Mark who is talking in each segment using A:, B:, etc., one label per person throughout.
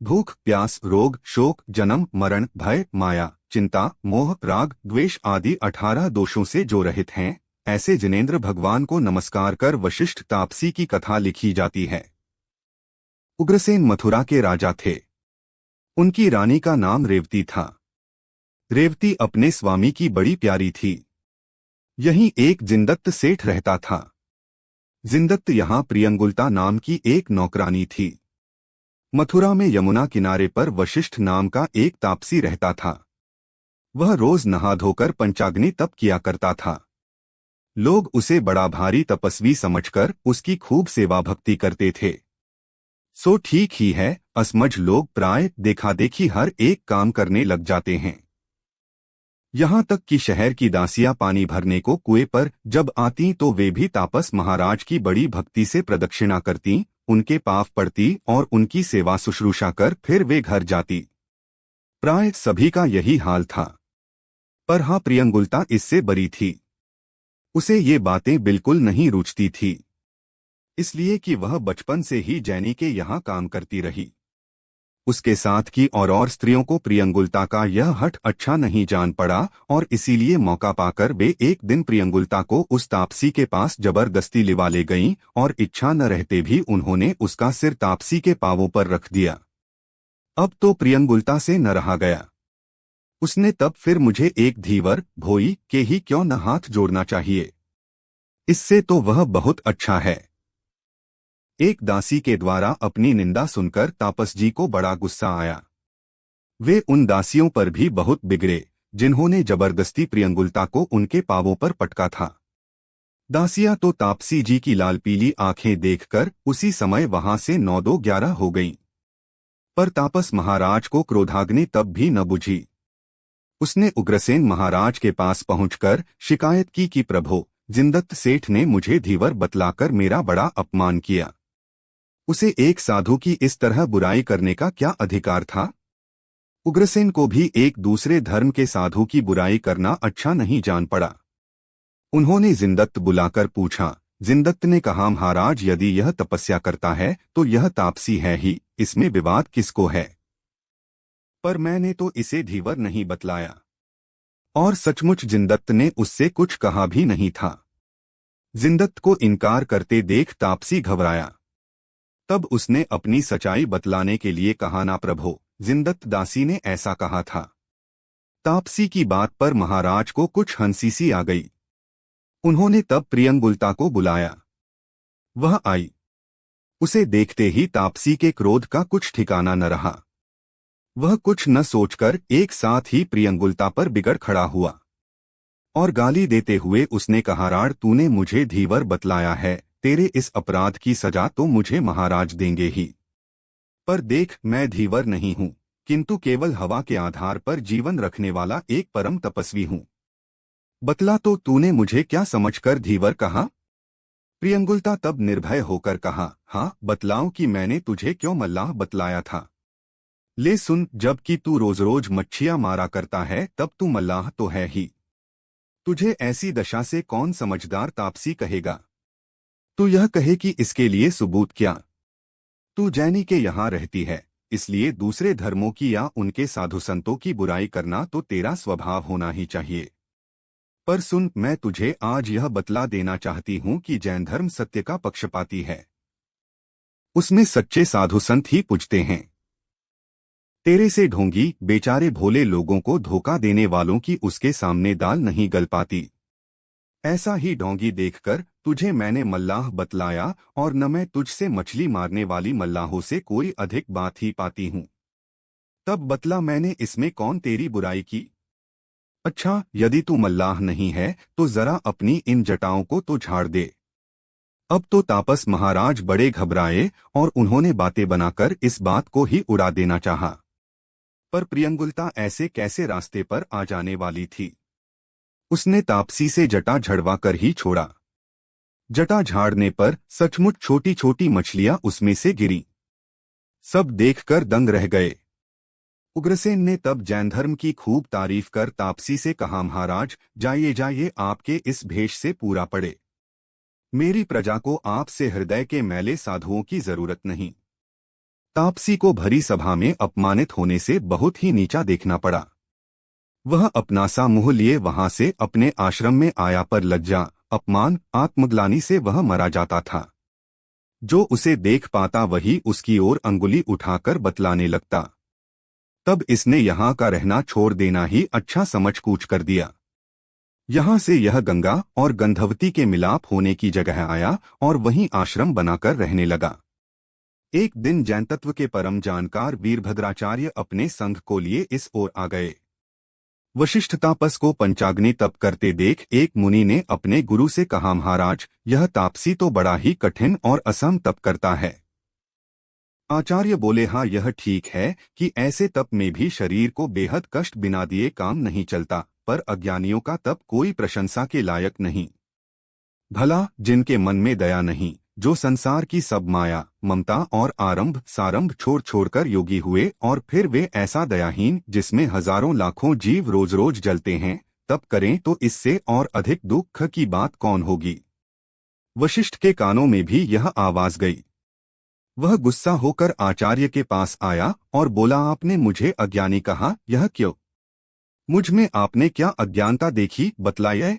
A: भूख, प्यास, रोग, शोक, जन्म, मरण, भय, माया, चिंता, मोह, राग, द्वेष आदि 18 दोषों से जो रहित हैं, ऐसे जिनेंद्र भगवान को नमस्कार कर वशिष्ठ तापसी की कथा लिखी जाती है। उग्रसेन मथुरा के राजा थे। उनकी रानी का नाम रेवती था। रेवती अपने स्वामी की बड़ी प्यारी थी। यहीं एक जिनदत्त सेठ रहता था। जिनदत्त यहाँ प्रियंगुलता नाम की एक नौकरानी थी। मथुरा में यमुना किनारे पर वशिष्ठ नाम का एक तापसी रहता था। वह रोज नहा धोकर पंचाग्नि तप किया करता था। लोग उसे बड़ा भारी तपस्वी समझकर उसकी खूब सेवा भक्ति करते थे। सो ठीक ही है, असमझ लोग प्राय देखा देखी हर एक काम करने लग जाते हैं। यहाँ तक कि शहर की दासियां पानी भरने को कुएं पर जब आती तो वे भी तापस महाराज की बड़ी भक्ति से प्रदक्षिणा करती, उनके पाँव पड़ती और उनकी सेवा शुश्रूषा कर फिर वे घर जाती। प्राय सभी का यही हाल था। पर हाँ, प्रियंगुलता इससे बरी थी। उसे ये बातें बिल्कुल नहीं रुचती थी, इसलिए कि वह बचपन से ही जैनी के यहाँ काम करती रही। उसके साथ की और स्त्रियों को प्रियंगुलता का यह हठ अच्छा नहीं जान पड़ा और इसीलिए मौका पाकर वे एक दिन प्रियंगुलता को उस तापसी के पास जबरदस्ती लिवा ले गईं और इच्छा न रहते भी उन्होंने उसका सिर तापसी के पांवों पर रख दिया। अब तो प्रियंगुलता से न रहा गया। उसने तब फिर मुझे एक धीवर भोई के ही क्यों न हाथ जोड़ना चाहिए, इससे तो वह बहुत अच्छा है। एक दासी के द्वारा अपनी निंदा सुनकर तापस जी को बड़ा गुस्सा आया। वे उन दासियों पर भी बहुत बिगड़े जिन्होंने जबरदस्ती प्रियंगुलता को उनके पांवों पर पटका था। दासियां तो तापसी जी की लाल पीली आंखें देखकर उसी समय वहां से 9-2-11 हो गईं। पर तापस महाराज को क्रोधाग्नि तब भी न बुझी। उसने उग्रसेन महाराज के पास पहुंचकर शिकायत की कि प्रभो, जिनदत्त सेठ ने मुझे धीवर बतलाकर मेरा बड़ा अपमान किया। उसे एक साधु की इस तरह बुराई करने का क्या अधिकार था? उग्रसेन को भी एक दूसरे धर्म के साधु की बुराई करना अच्छा नहीं जान पड़ा। उन्होंने जिनदत्त बुलाकर पूछा। जिनदत्त ने कहा, महाराज, यदि यह तपस्या करता है तो यह तापसी है ही, इसमें विवाद किसको है? पर मैंने तो इसे धीवर नहीं बतलाया। और सचमुच जिनदत्त ने उससे कुछ कहा भी नहीं था। जिनदत्त को इनकार करते देख तापसी घबराया। तब उसने अपनी सच्चाई बतलाने के लिए कहा, ना प्रभो, जिनदत्त दासी ने ऐसा कहा था। तापसी की बात पर महाराज को कुछ हंसी सी आ गई। उन्होंने तब प्रियंगुलता को बुलाया। वह आई। उसे देखते ही तापसी के क्रोध का कुछ ठिकाना न रहा। वह कुछ न सोचकर एक साथ ही प्रियंगुलता पर बिगड़ खड़ा हुआ और गाली देते हुए उसने कहा, राड़, तूने मुझे धीवर बतलाया है, तेरे इस अपराध की सजा तो मुझे महाराज देंगे ही। पर देख, मैं धीवर नहीं हूँ, किंतु केवल हवा के आधार पर जीवन रखने वाला एक परम तपस्वी हूँ। बतला तो तूने मुझे क्या समझकर धीवर कहा? प्रियंगुलता तब निर्भय होकर कहा, हाँ, बतलाऊं कि मैंने तुझे क्यों मल्लाह बतलाया था। ले सुन, जबकि तू रोज रोज मच्छियां मारा करता है तब तू मल्लाह तो है ही। तुझे ऐसी दशा से कौन समझदार तापसी कहेगा? तू यह कहे कि इसके लिए सबूत क्या? तू जैनी के यहाँ रहती है, इसलिए दूसरे धर्मों की या उनके साधु संतों की बुराई करना तो तेरा स्वभाव होना ही चाहिए। पर सुन, मैं तुझे आज यह बतला देना चाहती हूँ कि जैन धर्म सत्य का पक्षपाती है। उसमें सच्चे साधु संत ही पूजते हैं। तेरे से ढोंगी बेचारे भोले लोगों को धोखा देने वालों की उसके सामने दाल नहीं गल पाती। ऐसा ही ढोंगी देखकर तुझे मैंने मल्लाह बतलाया और न मैं तुझसे मछली मारने वाली मल्लाहों से कोई अधिक बात ही पाती हूँ। तब बतला, मैंने इसमें कौन तेरी बुराई की? अच्छा, यदि तू मल्लाह नहीं है तो जरा अपनी इन जटाओं को तो झाड़ दे। अब तो तापस महाराज बड़े घबराए और उन्होंने बातें बनाकर इस बात को ही उड़ा देना चाहा। पर प्रियंगुलता ऐसे कैसे रास्ते पर आ जाने वाली थी। उसने तापसी से जटा झड़वा कर ही छोड़ा। जटा झाड़ने पर सचमुच छोटी छोटी मछलियां उसमें से गिरी। सब देखकर दंग रह गए। उग्रसेन ने तब जैन धर्म की खूब तारीफ कर तापसी से कहा, महाराज, जाइए जाइए, आपके इस भेष से पूरा पड़े। मेरी प्रजा को आपसे हृदय के मैले साधुओं की जरूरत नहीं। तापसी को भरी सभा में अपमानित होने से बहुत ही नीचा देखना पड़ा। वह अपना सा मुंह लिए वहां से अपने आश्रम में आया, पर लज्जा, अपमान, आत्मग्लानि से वह मरा जाता था। जो उसे देख पाता वही उसकी ओर अंगुली उठाकर बतलाने लगता। तब इसने यहाँ का रहना छोड़ देना ही अच्छा समझ कूच कर दिया। यहाँ से यह गंगा और गंधवती के मिलाप होने की जगह आया और वहीं आश्रम बनाकर रहने लगा। एक दिन जैन तत्व के परम जानकार वीरभद्राचार्य अपने संघ को लिए इस ओर आ गए। वशिष्ठ तापस को पंचाग्नि तप करते देख एक मुनि ने अपने गुरु से कहा, महाराज, यह तापसी तो बड़ा ही कठिन और असम तप करता है। आचार्य बोले, हाँ, यह ठीक है कि ऐसे तप में भी शरीर को बेहद कष्ट बिना दिए काम नहीं चलता, पर अज्ञानियों का तप कोई प्रशंसा के लायक नहीं। भला जिनके मन में दया नहीं, जो संसार की सब माया, ममता और आरंभ सारंभ छोड़ छोड़कर योगी हुए, और फिर वे ऐसा दयाहीन जिसमें हजारों लाखों जीव रोज रोज जलते हैं, तप करें तो इससे और अधिक दुख की बात कौन होगी। वशिष्ठ के कानों में भी यह आवाज गई। वह गुस्सा होकर आचार्य के पास आया और बोला, आपने मुझे अज्ञानी कहा, यह क्यों? मुझ में आपने क्या अज्ञानता देखी, बतलाइए।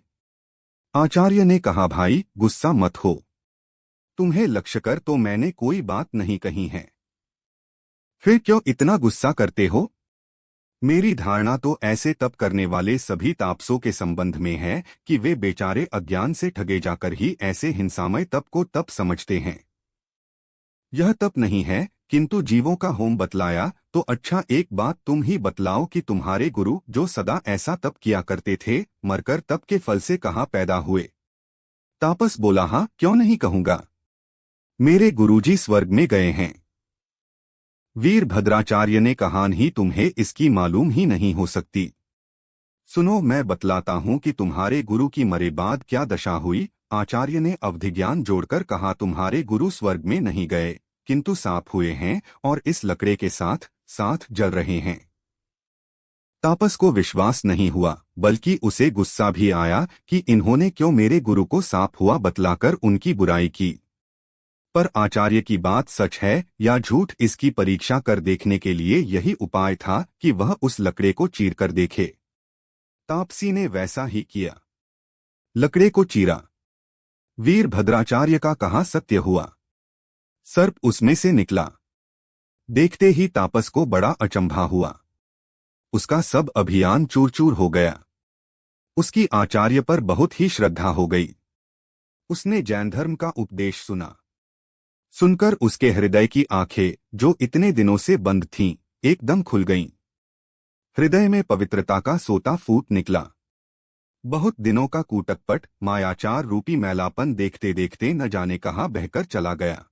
A: आचार्य ने कहा, भाई गुस्सा मत हो, तुम्हें लक्ष्य कर तो मैंने कोई बात नहीं कही है, फिर क्यों इतना गुस्सा करते हो? मेरी धारणा तो ऐसे तप करने वाले सभी तापसों के संबंध में है कि वे बेचारे अज्ञान से ठगे जाकर ही ऐसे हिंसामय तप को तप समझते हैं। यह तप नहीं है, किंतु जीवों का होम बतलाया। तो अच्छा, एक बात तुम ही बतलाओ कि तुम्हारे गुरु जो सदा ऐसा तप किया करते थे, मरकर तप के फल से कहाँ पैदा हुए? तापस बोला, हाँ, क्यों नहीं कहूंगा, मेरे गुरुजी स्वर्ग में गए हैं। वीरभद्राचार्य ने कहा, नहीं, तुम्हें इसकी मालूम ही नहीं हो सकती। सुनो, मैं बतलाता हूँ कि तुम्हारे गुरु की मरे बाद क्या दशा हुई। आचार्य ने अवधिज्ञान जोड़कर कहा, तुम्हारे गुरु स्वर्ग में नहीं गए, किंतु साफ हुए हैं और इस लकड़े के साथ साथ जल रहे हैं। तापस को विश्वास नहीं हुआ, बल्कि उसे गुस्सा भी आया कि इन्होंने क्यों मेरे गुरु को साफ हुआ बतलाकर उनकी बुराई की। पर आचार्य की बात सच है या झूठ, इसकी परीक्षा कर देखने के लिए यही उपाय था कि वह उस लकड़े को चीर कर देखे। तापसी ने वैसा ही किया, लकड़े को चीरा। वीरभद्राचार्य का कहा सत्य हुआ, सर्प उसमें से निकला। देखते ही तापस को बड़ा अचंभा हुआ, उसका सब अभियान चूर चूर हो गया। उसकी आचार्य पर बहुत ही श्रद्धा हो गई। उसने जैन धर्म का उपदेश सुना। सुनकर उसके हृदय की आंखें, जो इतने दिनों से बंद थीं, एकदम खुल गईं। हृदय में पवित्रता का सोता फूट निकला। बहुत दिनों का कूटकपट, मायाचार रूपी मैलापन देखते देखते न जाने कहाँ बहकर चला गया।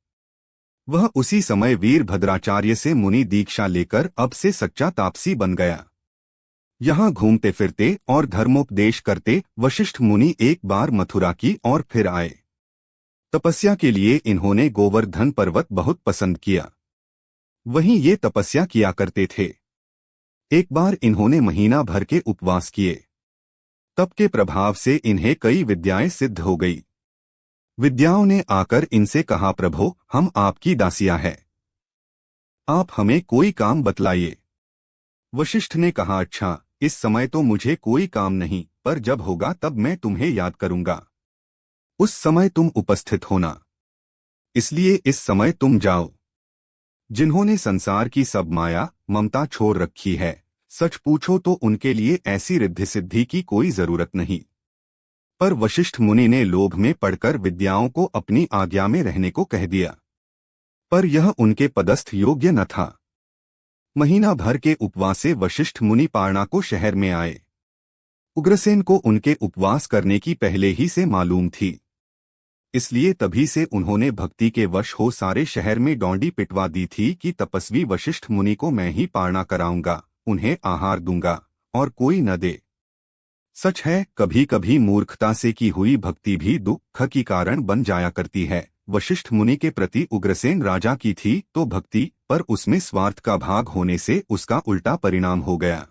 A: वह उसी समय वीरभद्राचार्य से मुनि दीक्षा लेकर अब से सच्चा तापसी बन गया। यहाँ घूमते फिरते और धर्मोपदेश करते वशिष्ठ मुनि एक बार मथुरा की और फिर आए। तपस्या के लिए इन्होंने गोवर्धन पर्वत बहुत पसंद किया, वहीं ये तपस्या किया करते थे। एक बार इन्होंने महीना भर के उपवास किए। तप के प्रभाव से इन्हें कई विद्याएं सिद्ध हो गई। विद्याओं ने आकर इनसे कहा, प्रभो, हम आपकी दासियां हैं, आप हमें कोई काम बतलाइए। वशिष्ठ ने कहा, अच्छा, इस समय तो मुझे कोई काम नहीं, पर जब होगा तब मैं तुम्हें याद करूंगा, उस समय तुम उपस्थित होना, इसलिए इस समय तुम जाओ। जिन्होंने संसार की सब माया ममता छोड़ रखी है, सच पूछो तो उनके लिए ऐसी रिद्धि सिद्धि की कोई जरूरत नहीं। पर वशिष्ठ मुनि ने लोभ में पड़कर विद्याओं को अपनी आज्ञा में रहने को कह दिया, पर यह उनके पदस्थ योग्य न था। महीना भर के उपवास से वशिष्ठ मुनि पारना को शहर में आए। उग्रसेन को उनके उपवास करने की पहले ही से मालूम थी, इसलिए तभी से उन्होंने भक्ति के वश हो सारे शहर में डोंडी पिटवा दी थी कि तपस्वी वशिष्ठ मुनि को मैं ही पारना कराऊंगा, उन्हें आहार दूंगा और कोई न दे। सच है, कभी कभी मूर्खता से की हुई भक्ति भी दुख की कारण बन जाया करती है। वशिष्ठ मुनि के प्रति उग्रसेन राजा की थी तो भक्ति, पर उसमें स्वार्थ का भाग होने से उसका उल्टा परिणाम हो गया।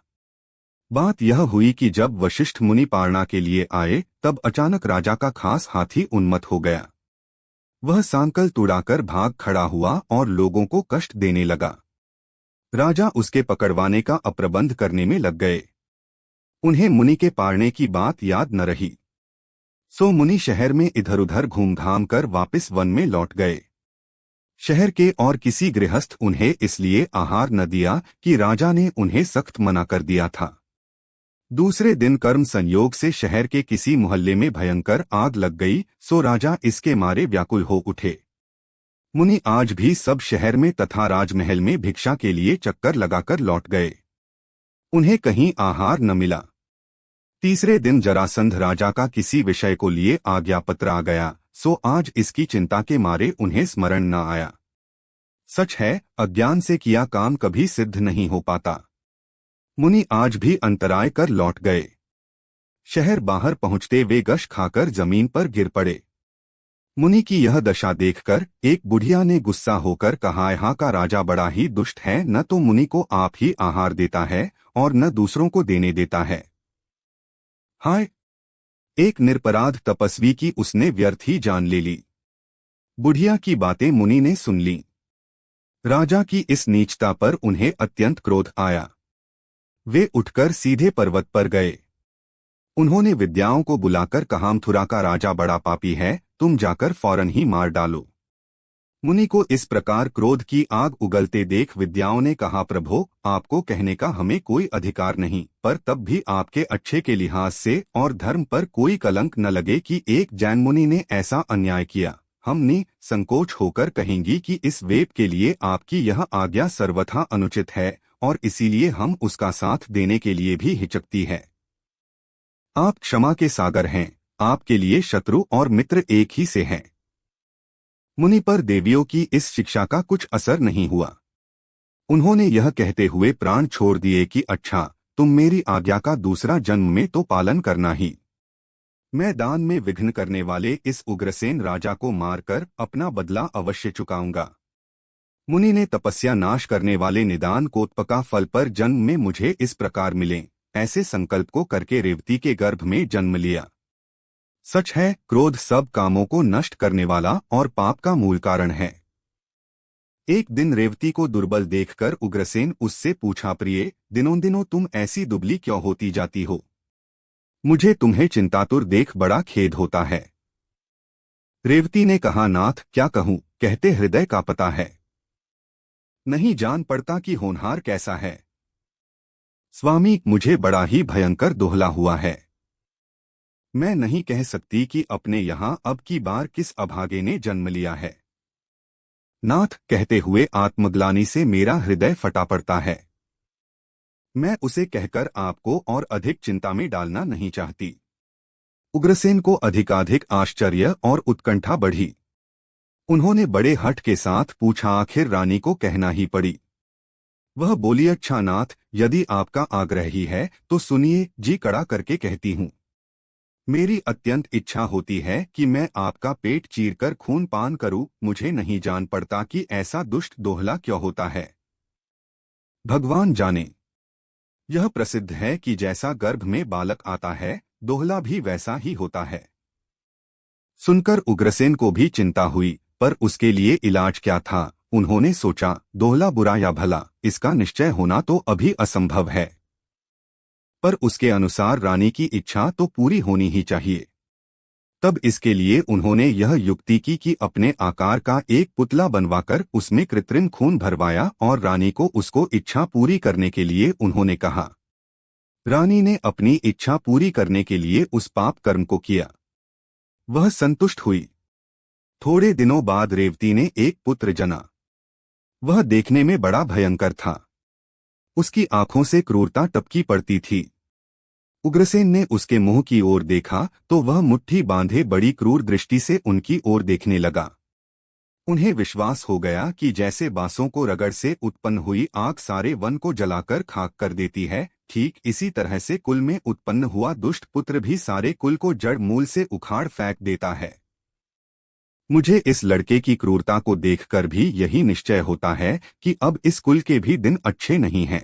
A: बात यह हुई कि जब वशिष्ठ मुनि पारना के लिए आए, तब अचानक राजा का खास हाथी उन्मत्त हो गया। वह सांकल तुड़ाकर भाग खड़ा हुआ और लोगों को कष्ट देने लगा। राजा उसके पकड़वाने का अप्रबंध करने में लग गए। उन्हें मुनि के पारने की बात याद न रही, सो मुनि शहर में इधर उधर घूम-घाम कर वापस वन में लौट गए। शहर के और किसी गृहस्थ उन्हें इसलिए आहार न दिया कि राजा ने उन्हें सख्त मना कर दिया था। दूसरे दिन कर्म संयोग से शहर के किसी मोहल्ले में भयंकर आग लग गई, सो राजा इसके मारे व्याकुल हो उठे। मुनि आज भी सब शहर में तथा राजमहल में भिक्षा के लिए चक्कर लगाकर लौट गए। उन्हें कहीं आहार न मिला। तीसरे दिन जरासंध राजा का किसी विषय को लिए आज्ञापत्र आ गया, सो आज इसकी चिंता के मारे उन्हें स्मरण न आया। सच है, अज्ञान से किया काम कभी सिद्ध नहीं हो पाता। मुनि आज भी अंतराय कर लौट गए। शहर बाहर पहुंचते वे गश खाकर जमीन पर गिर पड़े। मुनि की यह दशा देखकर एक बुढ़िया ने गुस्सा होकर कहा, यहाँ का राजा बड़ा ही दुष्ट है, न तो मुनि को आप ही आहार देता है और न दूसरों को देने देता है। हाय, एक निरपराध तपस्वी की उसने व्यर्थ ही जान ले ली। बुढ़िया की बातें मुनि ने सुन ली। राजा की इस नीचता पर उन्हें अत्यंत क्रोध आया। वे उठकर सीधे पर्वत पर गए। उन्होंने विद्याओं को बुलाकर कहा, मथुरा का राजा बड़ा पापी है, तुम जाकर फौरन ही मार डालो। मुनि को इस प्रकार क्रोध की आग उगलते देख विद्याओं ने कहा, प्रभो, आपको कहने का हमें कोई अधिकार नहीं, पर तब भी आपके अच्छे के लिहाज से और धर्म पर कोई कलंक न लगे कि एक जैन मुनि ने ऐसा अन्याय किया। हमने संकोच होकर कहेंगी कि इस वेप के लिए आपकी यह आज्ञा सर्वथा अनुचित है और इसीलिए हम उसका साथ देने के लिए भी हिचकती है। आप क्षमा के सागर हैं, आपके लिए शत्रु और मित्र एक ही से हैं। मुनि पर देवियों की इस शिक्षा का कुछ असर नहीं हुआ। उन्होंने यह कहते हुए प्राण छोड़ दिए कि अच्छा, तुम मेरी आज्ञा का दूसरा जन्म में तो पालन करना ही। मैं दान में विघ्न करने वाले इस उग्रसेन राजा को मारकर अपना बदला अवश्य चुकाऊंगा। मुनि ने तपस्या नाश करने वाले निदान कोत्पका फल पर जन्म में मुझे इस प्रकार मिले, ऐसे संकल्प को करके रेवती के गर्भ में जन्म लिया। सच है, क्रोध सब कामों को नष्ट करने वाला और पाप का मूल कारण है। एक दिन रेवती को दुर्बल देखकर उग्रसेन उससे पूछा, प्रिय, दिनों दिनों तुम ऐसी दुबली क्यों होती जाती हो? मुझे तुम्हें चिंतातुर देख बड़ा खेद होता है। रेवती ने कहा, नाथ, क्या कहूँ, कहते हृदय का पता है। नहीं जान पड़ता कि होनहार कैसा है। स्वामी, मुझे बड़ा ही भयंकर दोहला हुआ है। मैं नहीं कह सकती कि अपने यहाँ अब की बार किस अभागे ने जन्म लिया है। नाथ, कहते हुए आत्मग्लानि से मेरा हृदय फटा पड़ता है। मैं उसे कहकर आपको और अधिक चिंता में डालना नहीं चाहती। उग्रसेन को अधिकाधिक आश्चर्य और उत्कंठा बढ़ी। उन्होंने बड़े हठ के साथ पूछा, आखिर रानी को कहना ही पड़ी। वह बोली, अच्छा नाथ, यदि आपका आग्रह ही है तो सुनिए, जी कड़ा करके कहती हूँ। मेरी अत्यंत इच्छा होती है कि मैं आपका पेट चीरकर खून पान करूं। मुझे नहीं जान पड़ता कि ऐसा दुष्ट दोहला क्यों होता है। भगवान जाने। यह प्रसिद्ध है कि जैसा गर्भ में बालक आता है, दोहला भी वैसा ही होता है। सुनकर उग्रसेन को भी चिंता हुई, पर उसके लिए इलाज क्या था। उन्होंने सोचा, दोहला बुरा या भला, इसका निश्चय होना तो अभी असंभव है, पर उसके अनुसार रानी की इच्छा तो पूरी होनी ही चाहिए। तब इसके लिए उन्होंने यह युक्ति की कि अपने आकार का एक पुतला बनवाकर उसमें कृत्रिम खून भरवाया और रानी को उसको इच्छा पूरी करने के लिए उन्होंने कहा। रानी ने अपनी इच्छा पूरी करने के लिए उस पाप कर्म को किया। वह संतुष्ट हुई। थोड़े दिनों बाद रेवती ने एक पुत्र जना। वह देखने में बड़ा भयंकर था। उसकी आंखों से क्रूरता टपकी पड़ती थी। उग्रसेन ने उसके मुंह की ओर देखा तो वह मुट्ठी बांधे बड़ी क्रूर दृष्टि से उनकी ओर देखने लगा। उन्हें विश्वास हो गया कि जैसे बांसों को रगड़ से उत्पन्न हुई आग सारे वन को जलाकर खाक कर देती है, ठीक इसी तरह से कुल में उत्पन्न हुआ दुष्ट पुत्र भी सारे कुल को जड़ मूल से उखाड़ फेंक देता है। मुझे इस लड़के की क्रूरता को देखकर भी यही निश्चय होता है कि अब इस कुल के भी दिन अच्छे नहीं हैं।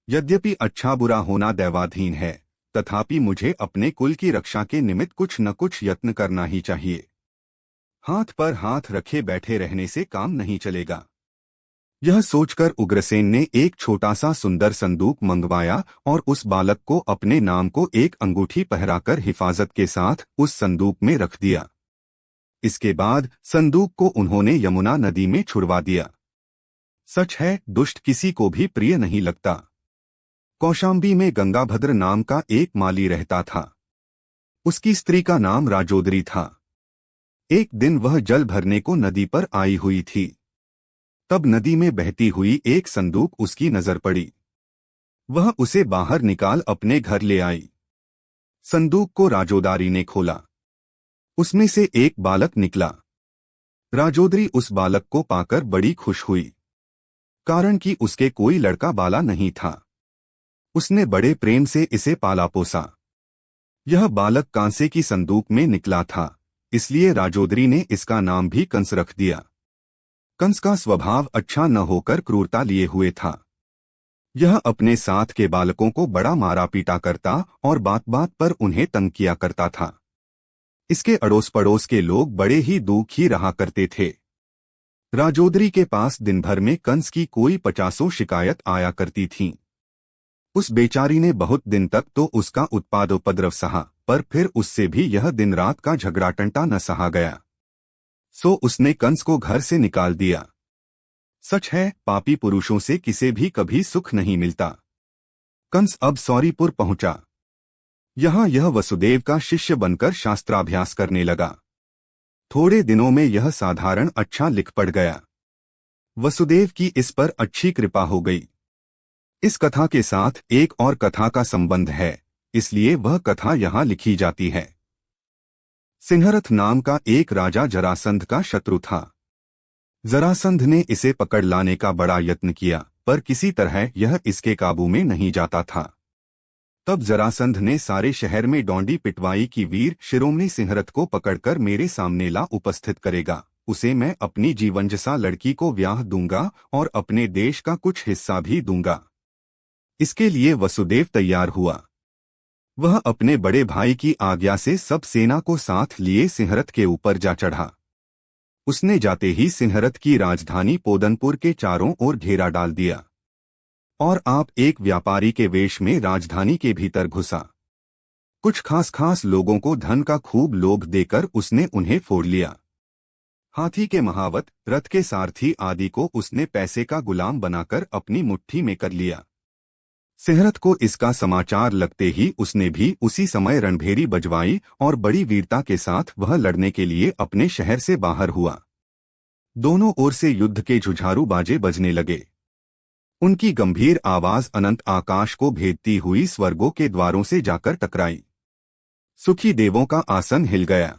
A: यद्यपि अच्छा बुरा होना दैवाधीन है, तथापि मुझे अपने कुल की रक्षा के निमित्त कुछ न कुछ यत्न करना ही चाहिए। हाथ पर हाथ रखे बैठे रहने से काम नहीं चलेगा। यह सोचकर उग्रसेन ने एक छोटा सा सुंदर संदूक मंगवाया और उस बालक को अपने नाम को एक अंगूठी पहराकर हिफाजत के साथ उस संदूक में रख दिया। इसके बाद संदूक को उन्होंने यमुना नदी में छुड़वा दिया। सच है, दुष्ट किसी को भी प्रिय नहीं लगता। कौशाम्बी में गंगाभद्र नाम का एक माली रहता था। उसकी स्त्री का नाम राजोदरी था। एक दिन वह जल भरने को नदी पर आई हुई थी। तब नदी में बहती हुई एक संदूक उसकी नजर पड़ी। वह उसे बाहर निकाल अपने घर ले आई। संदूक को राजोदारी ने खोला। उसमें से एक बालक निकला। राजोदरी उस बालक को पाकर बड़ी खुश हुई, कारण कि उसके कोई लड़का बाला नहीं था। उसने बड़े प्रेम से इसे पाला पोसा। यह बालक कांसे की संदूक में निकला था, इसलिए राजोदरी ने इसका नाम भी कंस रख दिया। कंस का स्वभाव अच्छा न होकर क्रूरता लिए हुए था। यह अपने साथ के बालकों को बड़ा मारा पीटा करता और बात बात पर उन्हें तंग किया करता था। इसके अड़ोस पड़ोस के लोग बड़े ही दुखी रहा करते थे। राजोदरी के पास दिन भर में कंस की कोई 50 शिकायत आया करती थीं। उस बेचारी ने बहुत दिन तक तो उसका उत्पाद उपद्रव सहा, पर फिर उससे भी यह दिन रात का झगड़ा टंटा न सहा गया। सो उसने कंस को घर से निकाल दिया। सच है, पापी पुरुषों से किसे भी कभी सुख नहीं मिलता। कंस अब सौरीपुर पहुंचा। यहाँ यह वसुदेव का शिष्य बनकर शास्त्राभ्यास करने लगा। थोड़े दिनों में यह साधारण अच्छा लिख पढ़ गया। वसुदेव की इस पर अच्छी कृपा हो गई। इस कथा के साथ एक और कथा का संबंध है, इसलिए वह कथा यहाँ लिखी जाती है। सिंहरथ नाम का एक राजा जरासंध का शत्रु था। जरासंध ने इसे पकड़ लाने का बड़ा यत्न किया, पर किसी तरह यह इसके काबू में नहीं जाता था। तब जरासंध ने सारे शहर में डोंडी पिटवाई कि वीर शिरोमणि सिंहरथ को पकड़कर मेरे सामने ला उपस्थित करेगा, उसे मैं अपनी जीवंजसा लड़की को ब्याह दूंगा और अपने देश का कुछ हिस्सा भी दूंगा। इसके लिए वसुदेव तैयार हुआ। वह अपने बड़े भाई की आज्ञा से सब सेना को साथ लिए सिंहरथ के ऊपर जा चढ़ा। उसने जाते ही सिंहरथ की राजधानी पोदनपुर के चारों ओर घेरा डाल दिया और आप एक व्यापारी के वेश में राजधानी के भीतर घुसा। कुछ खास लोगों को धन का खूब लोभ देकर उसने उन्हें फोड़ लिया। हाथी के महावत, रथ के सारथी आदि को उसने पैसे का गुलाम बनाकर अपनी मुट्ठी में कर लिया। सिंहरथ को इसका समाचार लगते ही उसने भी उसी समय रणभेरी बजवाई और बड़ी वीरता के साथ वह लड़ने के लिए अपने शहर से बाहर हुआ। दोनों ओर से युद्ध के जुझारू बाजे बजने लगे। उनकी गंभीर आवाज अनंत आकाश को भेदती हुई स्वर्गों के द्वारों से जाकर टकराई। सुखी देवों का आसन हिल गया।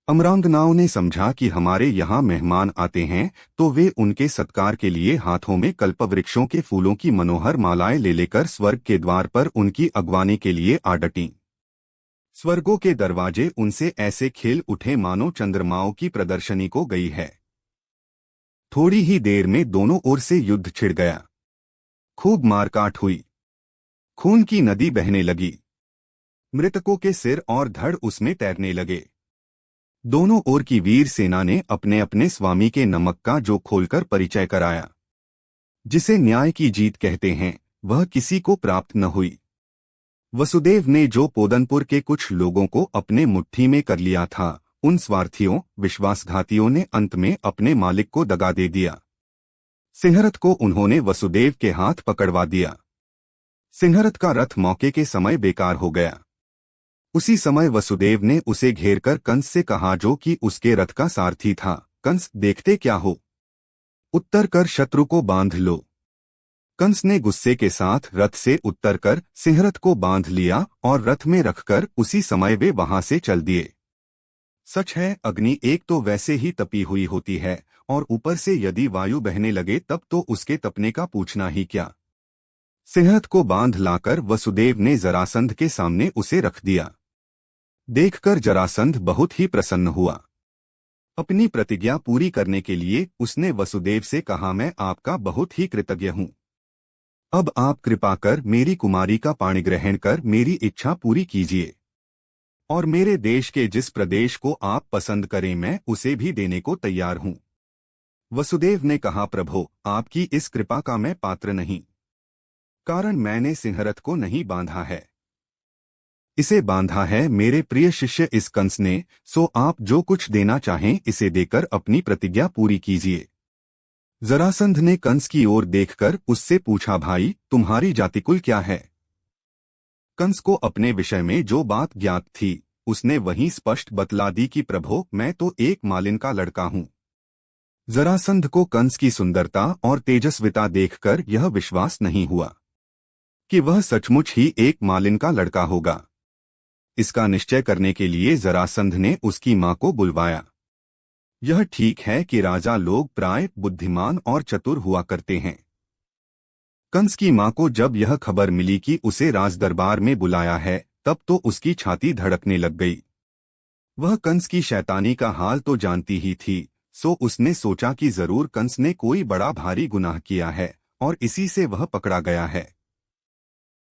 A: अमरांगनाओं ने समझा कि हमारे यहाँ मेहमान आते हैं, तो वे उनके सत्कार के लिए हाथों में कल्पवृक्षों के फूलों की मनोहर मालाएं ले लेकर स्वर्ग के द्वार पर उनकी अगवानी के लिए आ डटीं। स्वर्गों के दरवाजे उनसे ऐसे खिल उठे मानो चंद्रमाओं की प्रदर्शनी को गई है। थोड़ी ही देर में दोनों ओर से युद्ध छिड़ गया। खूब मारकाट हुई। खून की नदी बहने लगी। मृतकों के सिर और धड़ उसमें तैरने लगे। दोनों ओर की वीर सेना ने अपने अपने स्वामी के नमक का जो खोलकर परिचय कराया। जिसे न्याय की जीत कहते हैं, वह किसी को प्राप्त न हुई। वसुदेव ने जो पोदनपुर के कुछ लोगों को अपने मुट्ठी में कर लिया था, उन स्वार्थियों विश्वासघातियों ने अंत में अपने मालिक को दगा दे दिया। सिंहरथ को उन्होंने वसुदेव के हाथ पकड़वा दिया। सिंहरथ का रथ मौके के समय बेकार हो गया। उसी समय वसुदेव ने उसे घेरकर कंस से कहा, जो कि उसके रथ का सारथी था, कंस, देखते क्या हो? उत्तर कर शत्रु को बांध लो। कंस ने गुस्से के साथ रथ से उत्तर कर सिंहरथ को बांध लिया और रथ में रखकर उसी समय वे वहां से चल दिए। सच है, अग्नि एक तो वैसे ही तपी हुई होती है और ऊपर से यदि वायु बहने लगे तब तो उसके तपने का पूछना ही क्या। सिंहरथ को बांध लाकर वसुदेव ने जरासंध के सामने उसे रख दिया। देखकर जरासंध बहुत ही प्रसन्न हुआ। अपनी प्रतिज्ञा पूरी करने के लिए उसने वसुदेव से कहा, मैं आपका बहुत ही कृतज्ञ हूँ। अब आप कृपा कर मेरी कुमारी का पाणिग्रहण कर मेरी इच्छा पूरी कीजिए। और मेरे देश के जिस प्रदेश को आप पसंद करें मैं उसे भी देने को तैयार हूं। वसुदेव ने कहा, प्रभो, आपकी इस कृपा का मैं पात्र नहीं, कारण मैंने सिंहरथ को नहीं बांधा है, इसे बांधा है मेरे प्रिय शिष्य इस कंस ने, सो आप जो कुछ देना चाहें इसे देकर अपनी प्रतिज्ञा पूरी कीजिए। जरासंध ने कंस की ओर देखकर उससे पूछा, भाई तुम्हारी जातिकुल क्या है? कंस को अपने विषय में जो बात ज्ञात थी उसने वहीं स्पष्ट बतला दी कि प्रभो, मैं तो एक मालिन का लड़का हूं। जरासंध को कंस की सुंदरता और तेजस्विता देखकर यह विश्वास नहीं हुआ कि वह सचमुच ही एक मालिन का लड़का होगा। इसका निश्चय करने के लिए जरासंध ने उसकी मां को बुलवाया। यह ठीक है कि राजा लोग प्राय बुद्धिमान और चतुर हुआ करते हैं। कंस की मां को जब यह खबर मिली कि उसे राजदरबार में बुलाया है, तब तो उसकी छाती धड़कने लग गई। वह कंस की शैतानी का हाल तो जानती ही थी, सो उसने सोचा कि जरूर कंस ने कोई बड़ा भारी गुनाह किया है और इसी से वह पकड़ा गया है।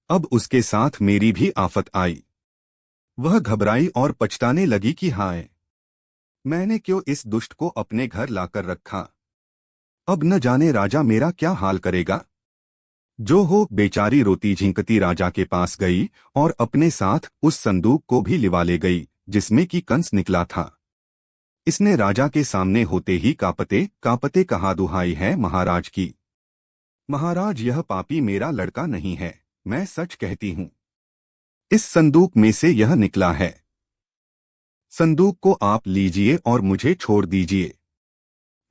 A: अब उसके साथ मेरी भी आफत आई। वह घबराई और पछताने लगी कि हाय, मैंने क्यों इस दुष्ट को अपने घर लाकर रखा। अब न जाने राजा मेरा क्या हाल करेगा। जो हो, बेचारी रोती झिंकती राजा के पास गई और अपने साथ उस संदूक को भी लिवा ले गई जिसमें कि कंस निकला था। इसने राजा के सामने होते ही कांपते कांपते कहा, दुहाई है महाराज की। महाराज, यह पापी मेरा लड़का नहीं है, मैं सच कहती हूं। इस संदूक में से यह निकला है। संदूक को आप लीजिए और मुझे छोड़ दीजिए,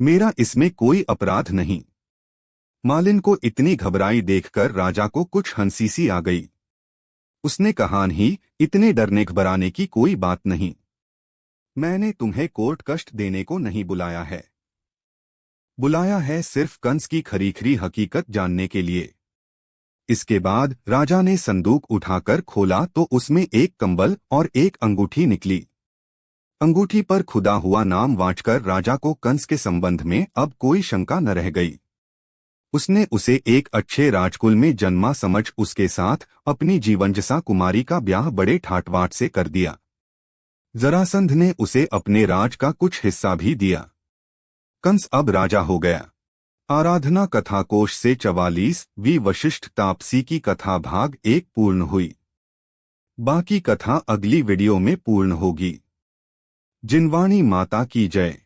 A: मेरा इसमें कोई अपराध नहीं। मालिन को इतनी घबराई देखकर राजा को कुछ हंसी सी आ गई। उसने कहा, नहीं, इतने डरने घबराने की कोई बात नहीं। मैंने तुम्हें कोर्ट कष्ट देने को नहीं बुलाया है। बुलाया है सिर्फ कंस की खरीखरी हकीकत जानने के लिए। इसके बाद राजा ने संदूक उठाकर खोला तो उसमें एक कंबल और एक अंगूठी निकली। अंगूठी पर खुदा हुआ नाम वांचकर राजा को कंस के संबंध में अब कोई शंका न रह गई। उसने उसे एक अच्छे राजकुल में जन्मा समझ उसके साथ अपनी जीवंजसा कुमारी का ब्याह बड़े ठाटबाट से कर दिया। जरासंध ने उसे अपने राज का कुछ हिस्सा भी दिया। कंस अब राजा हो गया। आराधना कथा कोश से 44वीं वशिष्ठ तापसी की कथा भाग 1 पूर्ण हुई। बाकी कथा अगली वीडियो में पूर्ण होगी। जिनवाणी माता की जय।